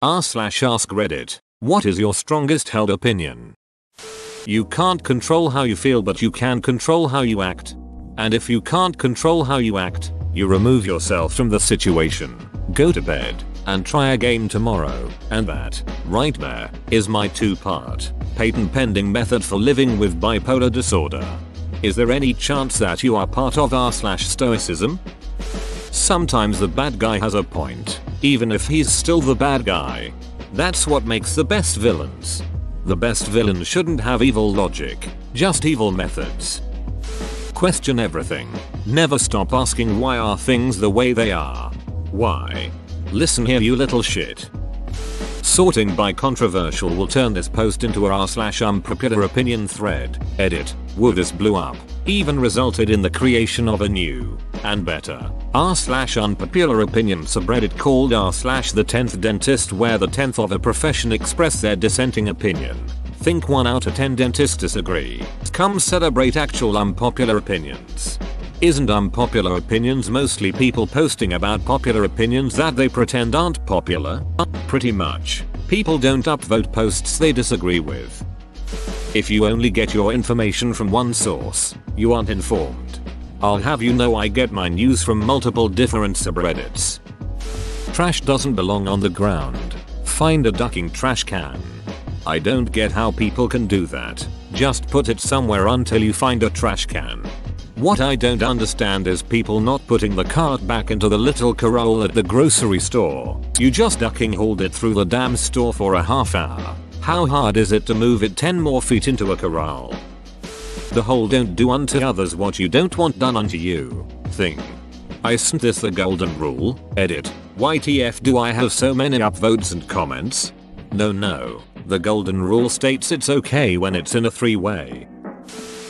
r/ask Reddit. What is your strongest held opinion? You can't control how you feel, but you can control how you act. And if you can't control how you act, you remove yourself from the situation, go to bed, and try again tomorrow. And that, right there, is my 2-part, patent pending method for living with bipolar disorder. Is there any chance that you are part of r/stoicism? Sometimes the bad guy has a point, even if he's still the bad guy. That's what makes the best villains. The best villain shouldn't have evil logic, just evil methods. Question everything. Never stop asking why are things the way they are. Why? Listen here, you little shit. Sorting by controversial will turn this post into a r/unpopular opinion thread. Edit. Woo, this blew up. Even resulted in the creation of a new, and better, r/unpopular opinion subreddit called r/the 10th dentist, where the 10th of a profession express their dissenting opinion. Think 1 out of 10 dentists disagree. Come celebrate actual unpopular opinions. Isn't unpopular opinions mostly people posting about popular opinions that they pretend aren't popular? Pretty much. People don't upvote posts they disagree with. If you only get your information from one source, you aren't informed. I'll have you know I get my news from multiple different subreddits. Trash doesn't belong on the ground. Find a ducking trash can. I don't get how people can do that. Just put it somewhere until you find a trash can. What I don't understand is people not putting the cart back into the little corral at the grocery store. You just ducking hauled it through the damn store for a half hour. How hard is it to move it 10 more feet into a corral? The whole don't do unto others what you don't want done unto you thing. Isn't this the golden rule? Edit. YTF do I have so many upvotes and comments? No. The golden rule states it's okay when it's in a 3-way.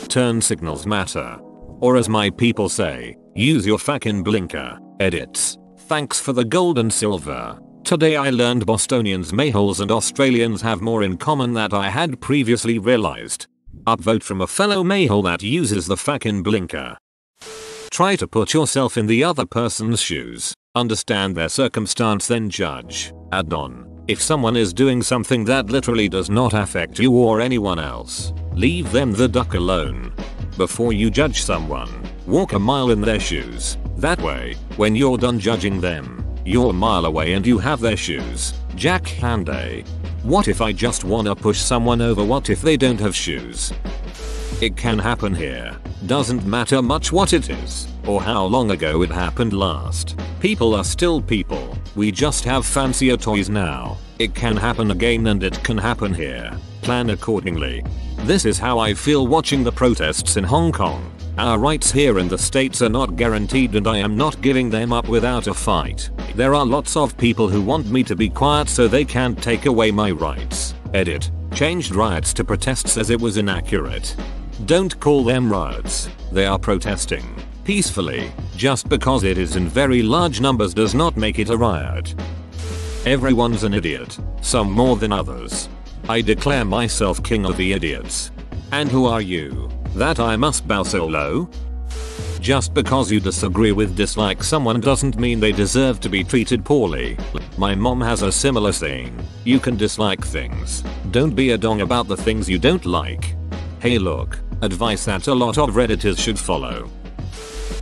Turn signals matter. Or as my people say, use your fucking blinker. Edits. Thanks for the gold and silver. Today I learned Bostonians, Mayholes and Australians have more in common than I had previously realized. Upvote from a fellow Mayhole that uses the fucking blinker. Try to put yourself in the other person's shoes. Understand their circumstance, then judge. Add on. If someone is doing something that literally does not affect you or anyone else, leave them the duck alone. Before you judge someone, walk a mile in their shoes. That way, when you're done judging them, you're a mile away and you have their shoes. Jack Handay. What if I just wanna push someone over? What if they don't have shoes? It can happen here. Doesn't matter much what it is, or how long ago it happened last. People are still people. We just have fancier toys now. It can happen again and it can happen here. Plan accordingly. This is how I feel watching the protests in Hong Kong. Our rights here in the States are not guaranteed and I am not giving them up without a fight. There are lots of people who want me to be quiet so they can't take away my rights. Edit. Changed riots to protests as it was inaccurate. Don't call them riots. They are protesting peacefully. Just because it is in very large numbers does not make it a riot. Everyone's an idiot. Some more than others. I declare myself king of the idiots. And who are you? That I must bow so low? Just because you disagree with dislike someone doesn't mean they deserve to be treated poorly. My mom has a similar saying. You can dislike things. Don't be a dong about the things you don't like. Hey look, advice that a lot of Redditors should follow.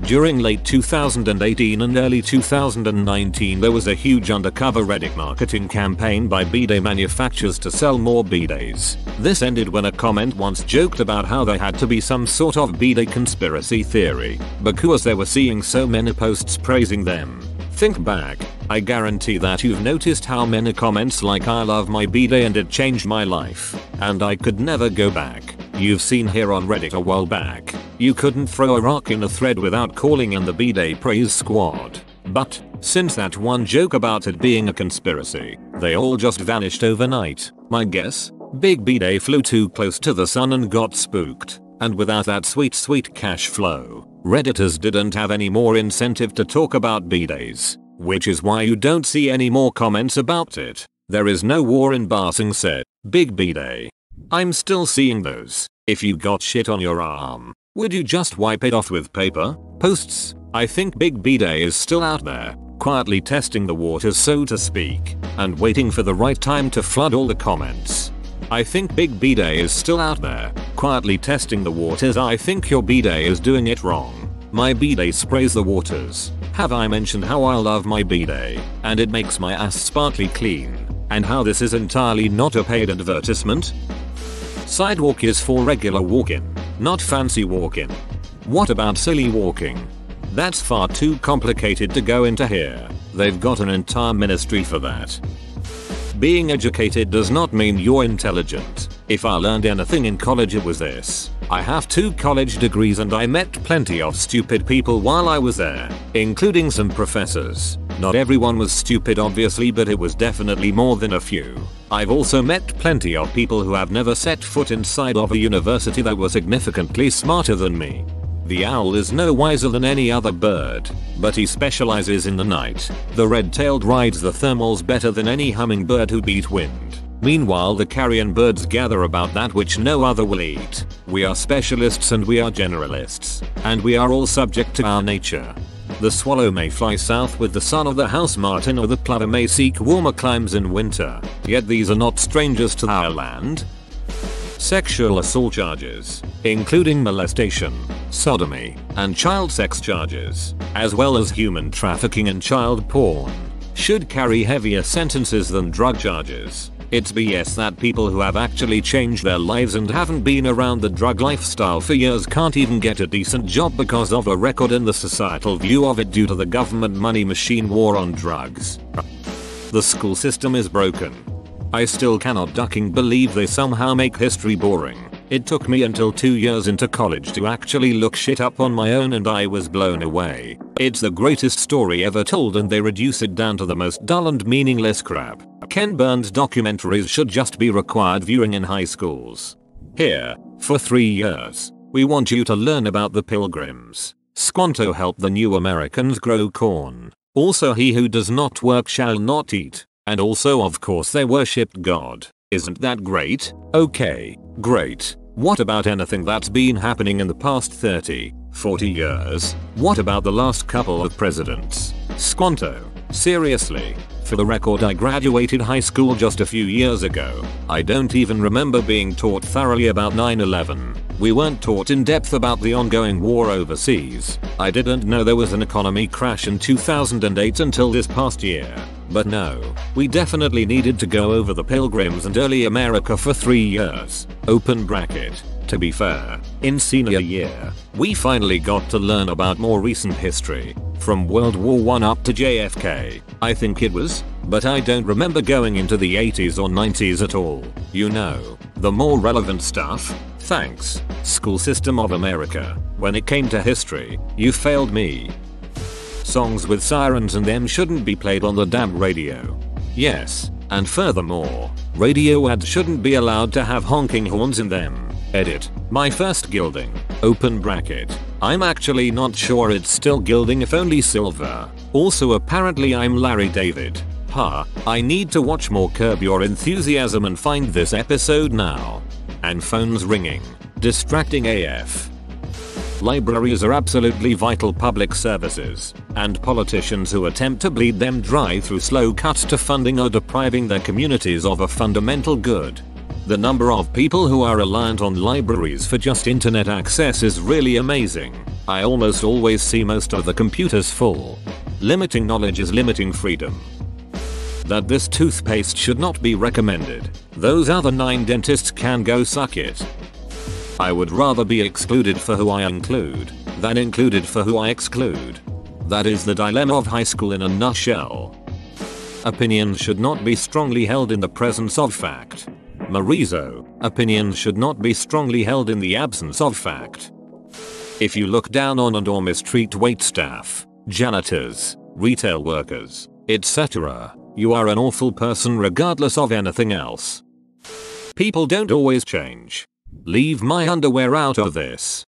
During late 2018 and early 2019 there was a huge undercover Reddit marketing campaign by bidet manufacturers to sell more bidets. This ended when a comment once joked about how there had to be some sort of bidet conspiracy theory because they were seeing so many posts praising them. Think back. I guarantee that you've noticed how many comments like I love my bidet and it changed my life, and I could never go back. You've seen here on Reddit a while back. You couldn't throw a rock in a thread without calling in the bidet praise squad. But, since that one joke about it being a conspiracy, they all just vanished overnight. My guess? Big bidet flew too close to the sun and got spooked. And without that sweet cash flow, Redditors didn't have any more incentive to talk about bidets. Which is why you don't see any more comments about it. There is no war in Barsing said. Big bidet. I'm still seeing those. If you got shit on your arm, would you just wipe it off with paper? Posts. I think Big bidet is still out there. quietly testing the waters so to speak, and waiting for the right time to flood all the comments. I think Big B-Day is still out there, quietly testing the waters. I think your B-Day is doing it wrong. My B-Day sprays the waters. Have I mentioned how I love my B-Day, and it makes my ass sparkly clean, and how this is entirely not a paid advertisement? Sidewalk is for regular walking, not fancy walking. What about silly walking? That's far too complicated to go into here. They've got an entire ministry for that. Being educated does not mean you're intelligent. If I learned anything in college it was this. I have 2 college degrees and I met plenty of stupid people while I was there, including some professors. Not everyone was stupid obviously, but it was definitely more than a few. I've also met plenty of people who have never set foot inside of a university that were significantly smarter than me. The owl is no wiser than any other bird, but he specializes in the night. The red-tailed rides the thermals better than any hummingbird who beat wind. Meanwhile the carrion birds gather about that which no other will eat. We are specialists and we are generalists, and we are all subject to our nature. The swallow may fly south with the son of the house martin, or the plover may seek warmer climes in winter, yet these are not strangers to our land. Sexual assault charges, including molestation, sodomy, and child sex charges, as well as human trafficking and child porn, should carry heavier sentences than drug charges. It's BS that people who have actually changed their lives and haven't been around the drug lifestyle for years can't even get a decent job because of a record in the societal view of it due to the government money machine war on drugs. The school system is broken. I still cannot fucking believe they somehow make history boring. It took me until 2 years into college to actually look shit up on my own and I was blown away. It's the greatest story ever told and they reduce it down to the most dull and meaningless crap. Ken Burns documentaries should just be required viewing in high schools. Here, for 3 years, we want you to learn about the Pilgrims. Squanto helped the new Americans grow corn. Also, he who does not work shall not eat. And also of course they worshipped God. Isn't that great? Okay, great. What about anything that's been happening in the past 30, 40 years? What about the last couple of presidents? Squanto, seriously. For the record, I graduated high school just a few years ago. I don't even remember being taught thoroughly about 9/11. We weren't taught in depth about the ongoing war overseas. I didn't know there was an economy crash in 2008 until this past year. But no, we definitely needed to go over the Pilgrims and early America for 3 years. Open bracket. To be fair, in senior year, we finally got to learn about more recent history, from World War I up to JFK, I think it was, but I don't remember going into the 80s or 90s at all. You know, the more relevant stuff. Thanks, school system of America. When it came to history, you failed me. Songs with sirens in them shouldn't be played on the damn radio. Yes, and furthermore, radio ads shouldn't be allowed to have honking horns in them. Edit. My first gilding. Open bracket. I'm actually not sure it's still gilding, if only silver. Also apparently I'm Larry David. I need to watch more Curb Your Enthusiasm and find this episode now. And phones ringing. Distracting AF. Libraries are absolutely vital public services, and politicians who attempt to bleed them dry through slow cuts to funding are depriving their communities of a fundamental good. The number of people who are reliant on libraries for just internet access is really amazing. I almost always see most of the computers full. Limiting knowledge is limiting freedom. That this toothpaste should not be recommended. Those other 9 dentists can go suck it. I would rather be excluded for who I include, than included for who I exclude. That is the dilemma of high school in a nutshell. Opinions should not be strongly held in the presence of fact. Marizo, opinions should not be strongly held in the absence of fact. If you look down on and or mistreat waitstaff, janitors, retail workers, etc., you are an awful person regardless of anything else. People don't always change. Leave my underwear out of this.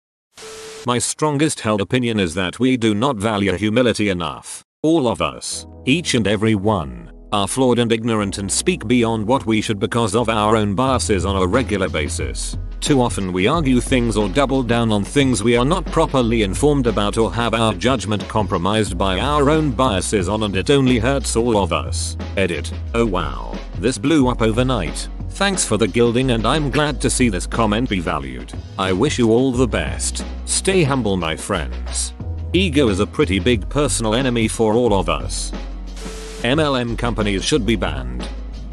My strongest held opinion is that we do not value humility enough. All of us, each and every one, are flawed and ignorant and speak beyond what we should because of our own biases on a regular basis. Too often we argue things or double down on things we are not properly informed about or have our judgment compromised by our own biases on, and it only hurts all of us. Edit. Oh wow. This blew up overnight. Thanks for the gilding, and I'm glad to see this comment be valued. I wish you all the best. Stay humble, my friends. Ego is a pretty big personal enemy for all of us. MLM companies should be banned.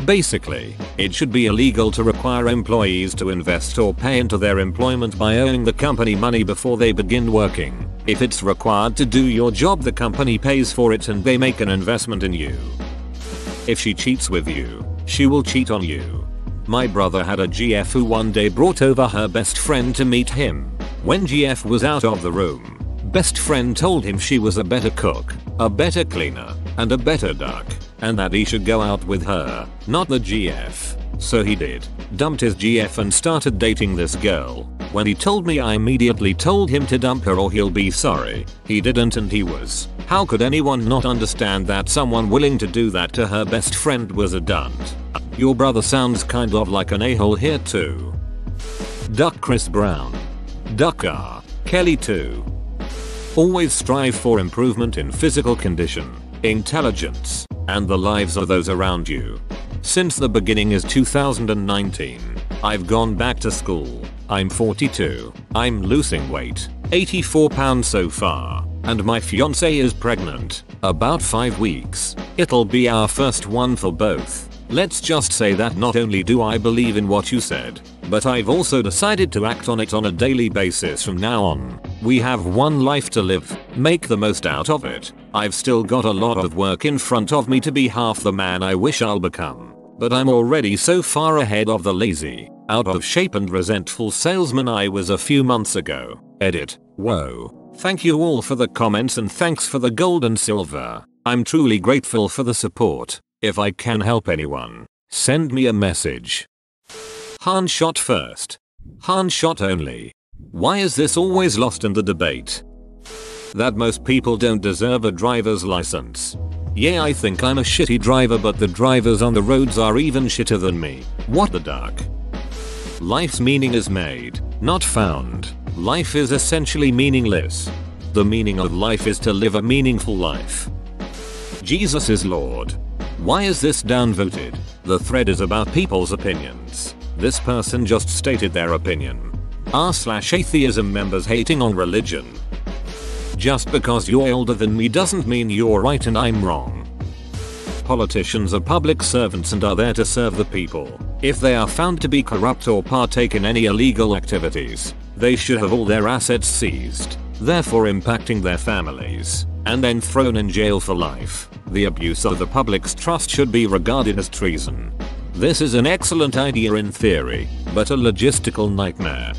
Basically, it should be illegal to require employees to invest or pay into their employment by owing the company money before they begin working. If it's required to do your job, the company pays for it and they make an investment in you. If she cheats with you, she will cheat on you. My brother had a GF who one day brought over her best friend to meet him. When GF was out of the room, best friend told him she was a better cook, a better cleaner, and a better duck, and that he should go out with her, not the GF. So he did. Dumped his GF and started dating this girl. When he told me, I immediately told him to dump her or he'll be sorry. He didn't, and he was. How could anyone not understand that someone willing to do that to her best friend was a dunt? Your brother sounds kind of like an a-hole here too. Duck Chris Brown. Duck R. Kelly too. Always strive for improvement in physical condition, intelligence, and the lives of those around you. Since the beginning is 2019, I've gone back to school. I'm 42. I'm losing weight, 84 pounds so far, and my fiance is pregnant, about 5 weeks. It'll be our first one for both. Let's just say that not only do I believe in what you said, but I've also decided to act on it on a daily basis from now on. We have one life to live. Make the most out of it. I've still got a lot of work in front of me to be half the man I wish I'll become. But I'm already so far ahead of the lazy, out of shape and resentful salesman I was a few months ago. Edit. Whoa. Thank you all for the comments and thanks for the gold and silver. I'm truly grateful for the support. If I can help anyone, send me a message. Han shot first. Han shot only. Why is this always lost in the debate? That most people don't deserve a driver's license. Yeah, I think I'm a shitty driver, but the drivers on the roads are even shitter than me. What the duck? Life's meaning is made, not found. Life is essentially meaningless. The meaning of life is to live a meaningful life. Jesus is Lord. Why is this downvoted? The thread is about people's opinions. This person just stated their opinion. r/atheism members hating on religion. Just because you're older than me doesn't mean you're right and I'm wrong. Politicians are public servants and are there to serve the people. If they are found to be corrupt or partake in any illegal activities, they should have all their assets seized, therefore impacting their families, and then thrown in jail for life. The abuse of the public's trust should be regarded as treason. This is an excellent idea in theory, but a logistical nightmare.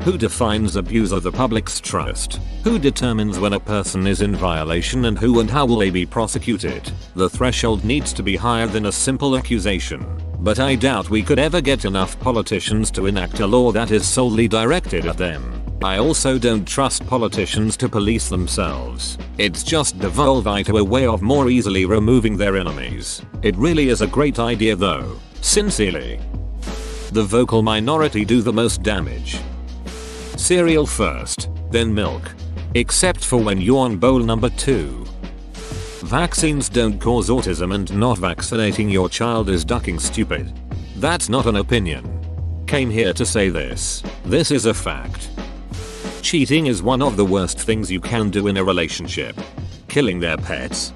Who defines abuse of the public's trust? Who determines when a person is in violation, and who and how will they be prosecuted? The threshold needs to be higher than a simple accusation. But I doubt we could ever get enough politicians to enact a law that is solely directed at them. I also don't trust politicians to police themselves. It's just devolving to a way of more easily removing their enemies. It really is a great idea though. Sincerely. The vocal minority do the most damage. Cereal first, then milk. Except for when you're on bowl number 2. Vaccines don't cause autism, and not vaccinating your child is ducking stupid. That's not an opinion. Came here to say this. This is a fact. Cheating is one of the worst things you can do in a relationship. Killing their pets.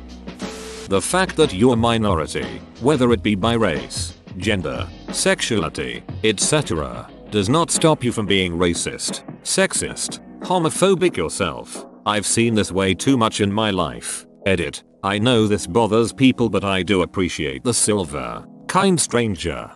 The fact that you're a minority, whether it be by race, gender, sexuality, etc., does not stop you from being racist, sexist, homophobic yourself. I've seen this way too much in my life. Edit. I know this bothers people, but I do appreciate the silver, kind stranger.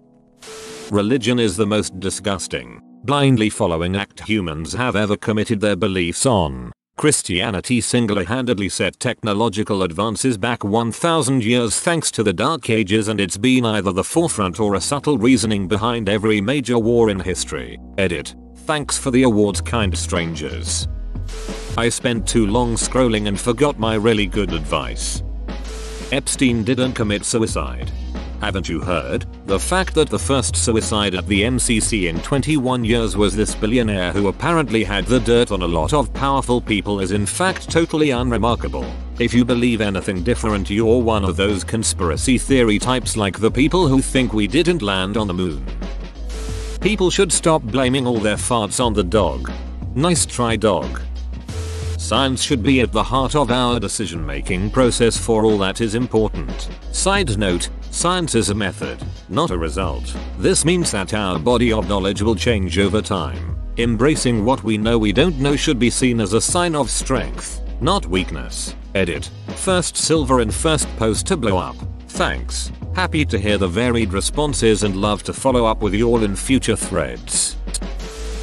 Religion is the most disgusting, blindly following act humans have ever committed their beliefs on. Christianity single-handedly set technological advances back 1,000 years thanks to the Dark Ages, and it's been either the forefront or a subtle reasoning behind every major war in history. Edit. Thanks for the awards, kind strangers. I spent too long scrolling and forgot my really good advice. Epstein didn't commit suicide. Haven't you heard? The fact that the first suicide at the MCC in 21 years was this billionaire who apparently had the dirt on a lot of powerful people is in fact totally unremarkable. If you believe anything different, you're one of those conspiracy theory types like the people who think we didn't land on the moon. People should stop blaming all their farts on the dog. Nice try, dog. Science should be at the heart of our decision-making process for all that is important. Side note, science is a method, not a result. This means that our body of knowledge will change over time. Embracing what we know we don't know should be seen as a sign of strength, not weakness. Edit. First silver and first post to blow up. Thanks. Happy to hear the varied responses and love to follow up with you all in future threads.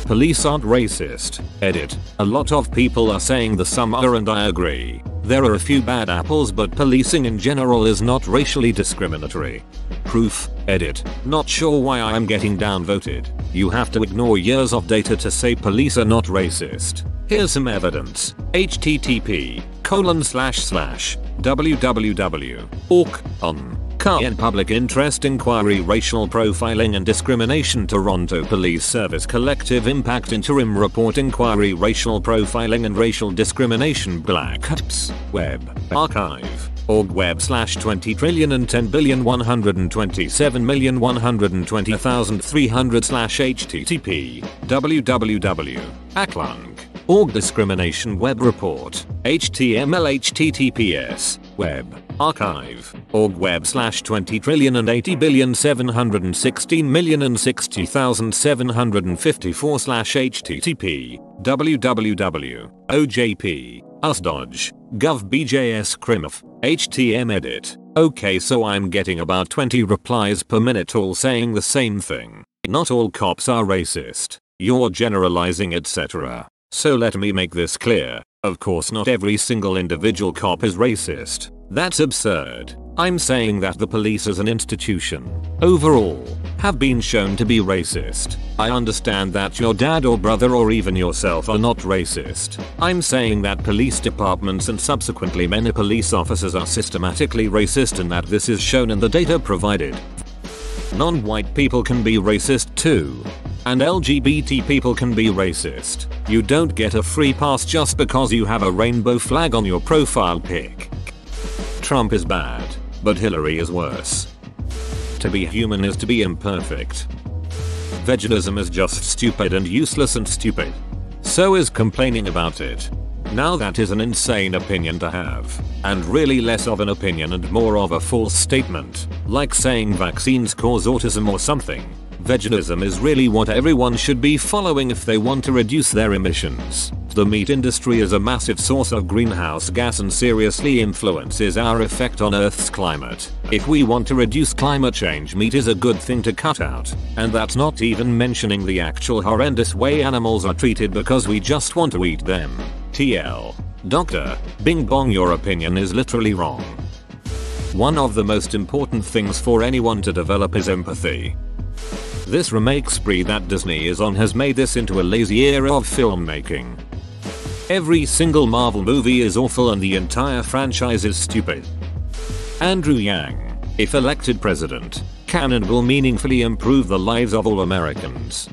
Police aren't racist. Edit. A lot of people are saying the some are and I agree. There are a few bad apples, but policing in general is not racially discriminatory. Proof. Edit. Not sure why I'm getting downvoted. You have to ignore years of data to say police are not racist. Here's some evidence. http://www.org/on Cayenne Public Interest Inquiry Racial Profiling and Discrimination Toronto Police Service Collective Impact Interim Report Inquiry Racial Profiling and Racial Discrimination Black Ops Web Archive org web/20,127,120,300/http www.aclung.org Discrimination Web Report HTML/HTTPS web archive org web/20,080,760,754/http www.ojp/us.gov/bjs/crimf htm edit. Okay, so I'm getting about 20 replies per minute all saying the same thing. Not all cops are racist. You're generalizing, etc. So let me make this clear. Of course not every single individual cop is racist. That's absurd. I'm saying that the police as an institution, overall, have been shown to be racist. I understand that your dad or brother or even yourself are not racist. I'm saying that police departments and subsequently many police officers are systematically racist and that this is shown in the data provided. Non-white people can be racist too. And LGBT people can be racist. You don't get a free pass just because you have a rainbow flag on your profile pic. Trump is bad, but Hillary is worse. To be human is to be imperfect. Veganism is just stupid and useless and stupid. So is complaining about it. Now that is an insane opinion to have, and really less of an opinion and more of a false statement, like saying vaccines cause autism or something. Veganism is really what everyone should be following if they want to reduce their emissions. The meat industry is a massive source of greenhouse gas and seriously influences our effect on Earth's climate. If we want to reduce climate change, meat is a good thing to cut out. And that's not even mentioning the actual horrendous way animals are treated because we just want to eat them. TL. Doctor, Bing Bong, your opinion is literally wrong. One of the most important things for anyone to develop is empathy. This remake spree that Disney is on has made this into a lazy era of filmmaking. Every single Marvel movie is awful and the entire franchise is stupid. Andrew Yang, if elected president, can and will meaningfully improve the lives of all Americans.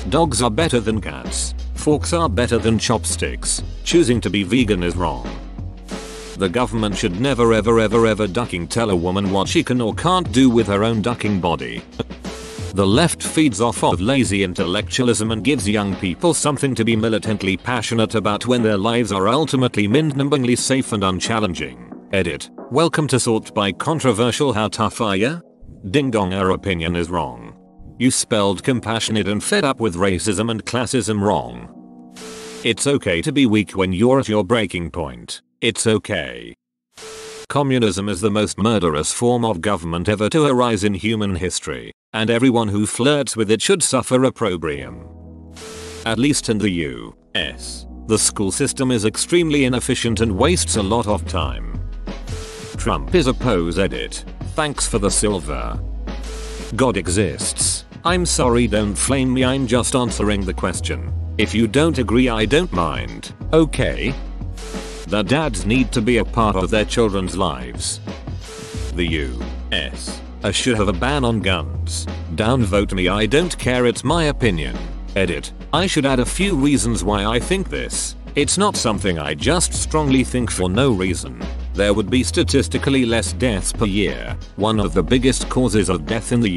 Dogs are better than cats. Forks are better than chopsticks. Choosing to be vegan is wrong. The government should never ever ducking tell a woman what she can or can't do with her own ducking body. The left feeds off of lazy intellectualism and gives young people something to be militantly passionate about when their lives are ultimately mind-numbingly safe and unchallenging. Edit. Welcome to Sort by Controversial. How tough are ya? Ding dong, our opinion is wrong. You spelled compassionate and fed up with racism and classism wrong. It's okay to be weak when you're at your breaking point. It's okay. Communism is the most murderous form of government ever to arise in human history, and everyone who flirts with it should suffer opprobrium. At least in the US, the school system is extremely inefficient and wastes a lot of time. Trump is a pose. Edit. Thanks for the silver. God exists. I'm sorry, don't flame me, I'm just answering the question. If you don't agree, I don't mind. Okay? The dads need to be a part of their children's lives. The US I should have a ban on guns. Downvote me, I don't care, it's my opinion. Edit. I should add a few reasons why I think this. It's not something I just strongly think for no reason. There would be statistically less deaths per year. One of the biggest causes of death in the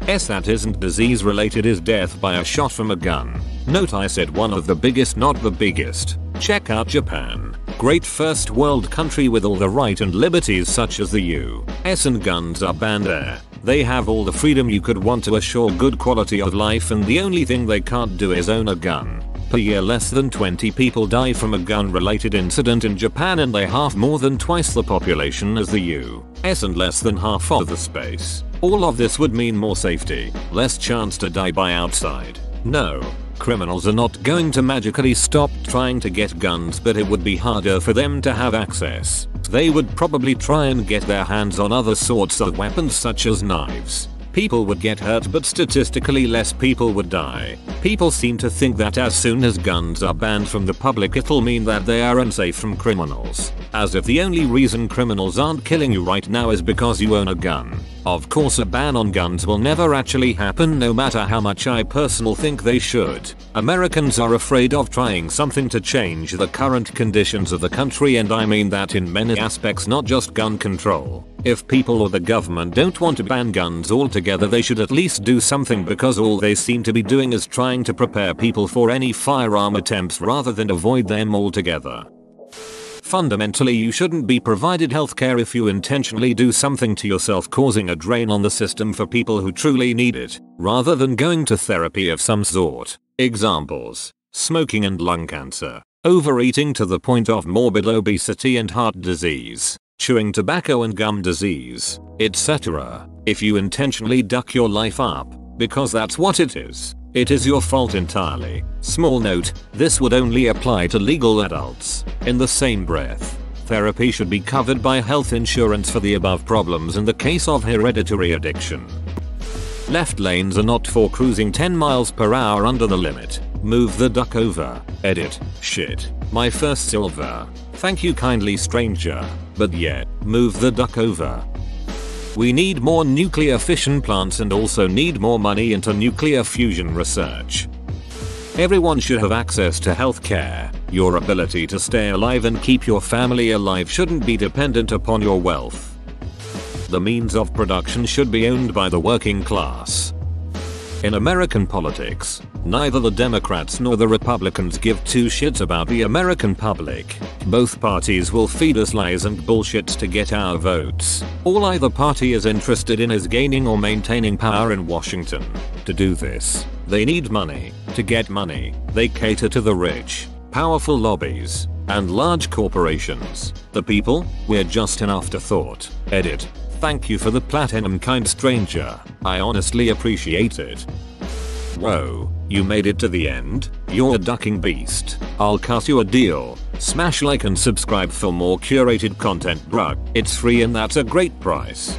US that isn't disease related is death by a shot from a gun. Note I said one of the biggest, not the biggest. Check out Japan. Great first world country with all the right and liberties such as the US, and guns are banned there. They have all the freedom you could want to assure good quality of life, and the only thing they can't do is own a gun. Per year less than 20 people die from a gun related incident in Japan, and they have more than twice the population as the US and less than half of the space. All of this would mean more safety, less chance to die by outside. No. Criminals are not going to magically stop trying to get guns, but it would be harder for them to have access. They would probably try and get their hands on other sorts of weapons such as knives. People would get hurt, but statistically less people would die. People seem to think that as soon as guns are banned from the public it'll mean that they are unsafe from criminals. As if the only reason criminals aren't killing you right now is because you own a gun. Of course a ban on guns will never actually happen, no matter how much I personally think they should. Americans are afraid of trying something to change the current conditions of the country, and I mean that in many aspects, not just gun control. If people or the government don't want to ban guns altogether, they should at least do something, because all they seem to be doing is trying to prepare people for any firearm attempts rather than avoid them altogether. Fundamentally, you shouldn't be provided healthcare if you intentionally do something to yourself, causing a drain on the system for people who truly need it, rather than going to therapy of some sort. Examples: smoking and lung cancer, overeating to the point of morbid obesity and heart disease, chewing tobacco and gum disease, etc. If you intentionally duck your life up, because that's what it is your fault entirely. Small note, this would only apply to legal adults. In the same breath, therapy should be covered by health insurance for the above problems in the case of hereditary addiction. Left lanes are not for cruising 10 miles per hour under the limit. Move the duck over. Edit. Shit. My first silver. Thank you kindly, stranger. But yeah, move the duck over. We need more nuclear fission plants and also need more money into nuclear fusion research. Everyone should have access to healthcare. Your ability to stay alive and keep your family alive shouldn't be dependent upon your wealth. The means of production should be owned by the working class. In American politics, neither the Democrats nor the Republicans give two shits about the American public. Both parties will feed us lies and bullshit to get our votes. All either party is interested in is gaining or maintaining power in Washington. To do this, they need money. To get money, they cater to the rich, powerful lobbies, and large corporations. The people? We're just an afterthought. Edit. Thank you for the platinum, kind stranger. I honestly appreciate it. Whoa, you made it to the end? You're a ducking beast. I'll cut you a deal. Smash like and subscribe for more curated content, bruh. It's free and that's a great price.